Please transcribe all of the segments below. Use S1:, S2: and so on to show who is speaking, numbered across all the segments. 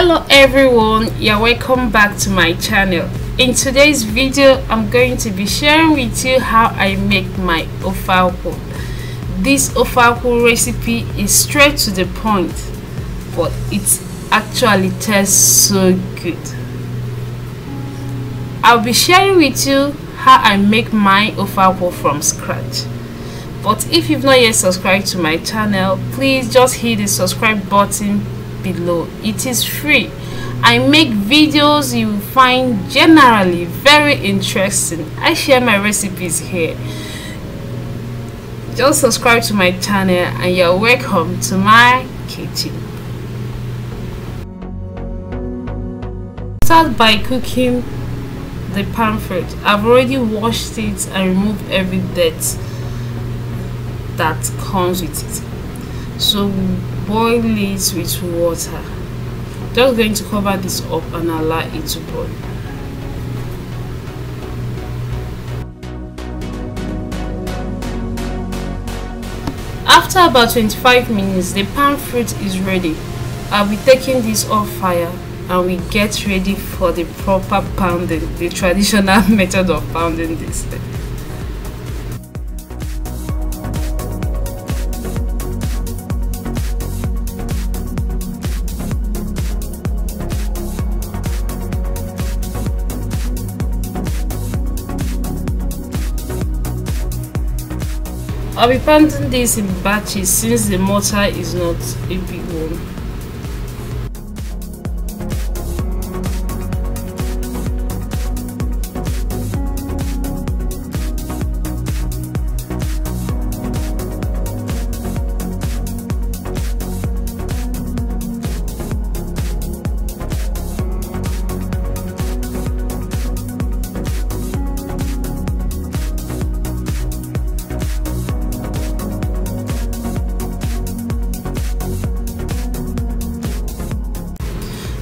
S1: Hello everyone, you're welcome back to my channel. In today's video I'm going to be sharing with you how I make my ofe akwu. This ofe akwu recipe is straight to the point, but it actually tastes so good. I'll be sharing with you how I make my ofe akwu from scratch. But if you've not yet subscribed to my channel, please just hit the subscribe button below. It is free. I make videos you will find generally very interesting. I share my recipes here. Just subscribe to my channel and you're welcome to my kitchen. Start by cooking the palm fruit. I've already washed it and removed every dirt that comes with it. So boil it with water. Just going to cover this up and allow it to boil. After about 25 minutes, the palm fruit is ready. I'll be taking this off fire and we get ready for the proper pounding, the traditional method of pounding this thing. I'll be pounding this in batches since the mortar is not a big one.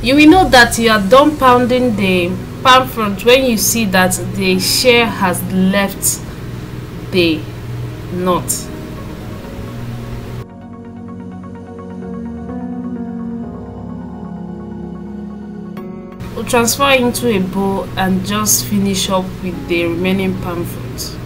S1: You will know that you are done pounding the palm fruit when you see that the shell has left the nut. We'll transfer into a bowl and just finish up with the remaining palm fruit.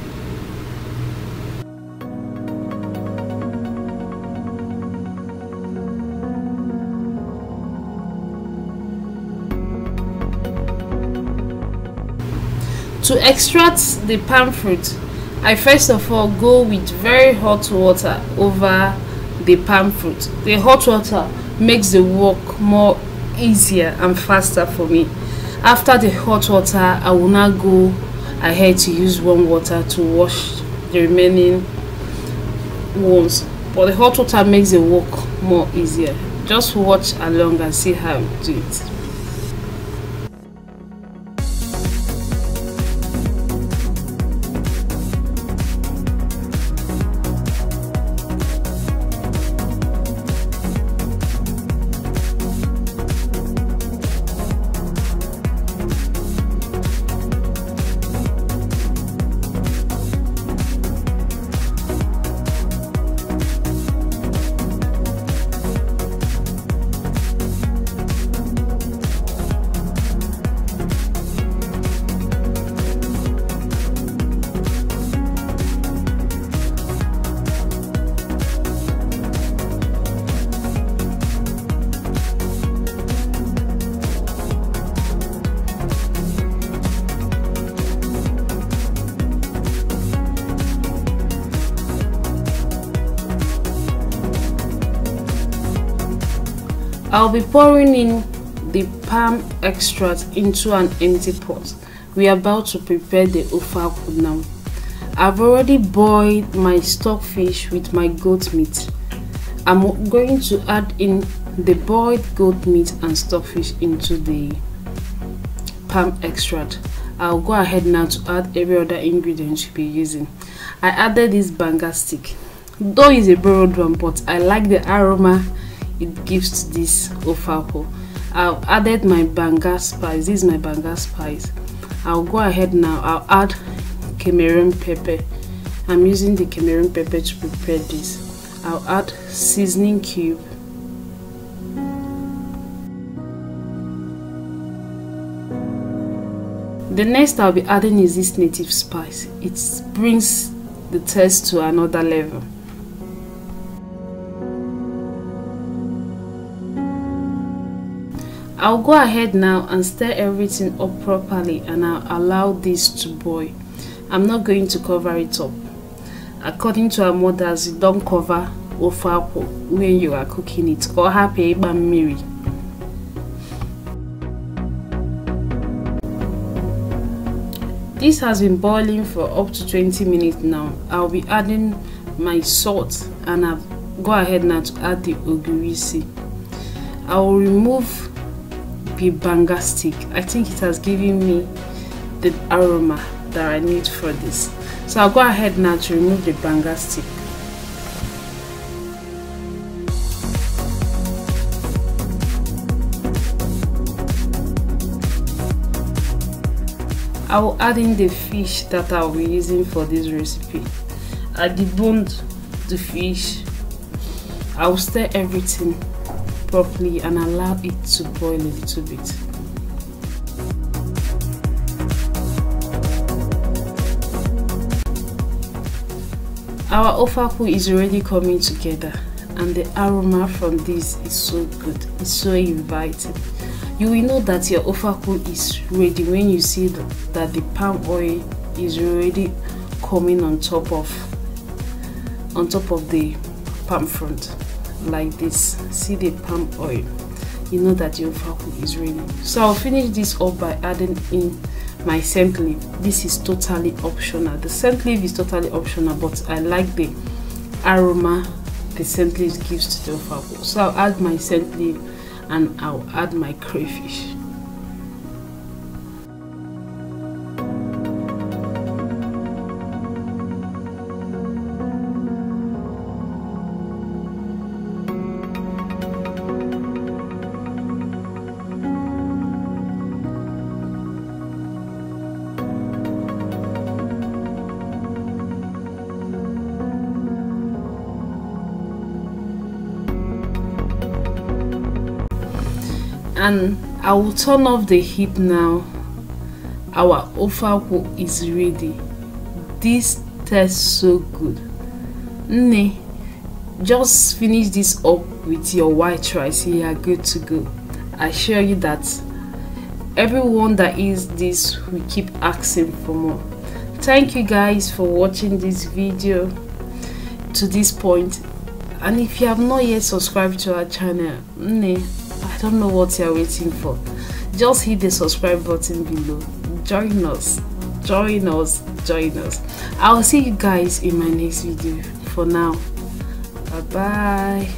S1: To extract the palm fruit, I first of all go with very hot water over the palm fruit. The hot water makes the work more easier and faster for me. After the hot water, I will now go ahead to use warm water to wash the remaining ones. But the hot water makes the work more easier. Just watch along and see how I do it. I'll be pouring in the palm extract into an empty pot. We are about to prepare the ofe akwu now. I've already boiled my stockfish with my goat meat. I'm going to add in the boiled goat meat and stockfish into the palm extract. I'll go ahead now to add every other ingredient you'll be using. I added this Banga stick. Though it's a borrowed one, but I like the aroma it gives to this ofe akwu. I've added my Banga spice. This is my Banga spice. I'll go ahead now. I'll add Cameroon pepper. I'm using the Cameroon pepper to prepare this. I'll add seasoning cube. The next I'll be adding is this native spice. It brings the taste to another level. I'll go ahead now and stir everything up properly, and I'll allow this to boil. I'm not going to cover it up. According to our mothers, you don't cover ofe akwu when you are cooking it. This has been boiling for up to 20 minutes now. I'll be adding my salt, and I'll go ahead now to add the ogirisi. I will remove the Banga stick. I think it has given me the aroma that I need for this. So I'll go ahead now to remove the Banga stick. I will add in the fish that I will be using for this recipe. I deboned the fish. I will stir everything properly and allow it to boil a little bit. Our ofe akwu is already coming together, and the aroma from this is so good. It's so inviting. You will know that your ofe akwu is ready when you see that the palm oil is already coming on top of the palm front like this. See the palm oil, you know that your ofe akwu is ready. So I'll finish this up by adding in my scent leaf. This is totally optional. The scent leaf is totally optional, but I like the aroma the scent leaf gives to the ofe akwu. So I'll add my scent leaf and I'll add my crayfish. And I will turn off the heat now. Our ofe akwu is ready. This tastes so good. Just finish this up with your white rice. You are good to go. I assure you that everyone that eats this will keep asking for more. Thank you guys for watching this video to this point. And if you have not yet subscribed to our channel, I don't know what you're waiting for. Just hit the subscribe button below. Join us. I'll see you guys in my next video. For now, bye bye.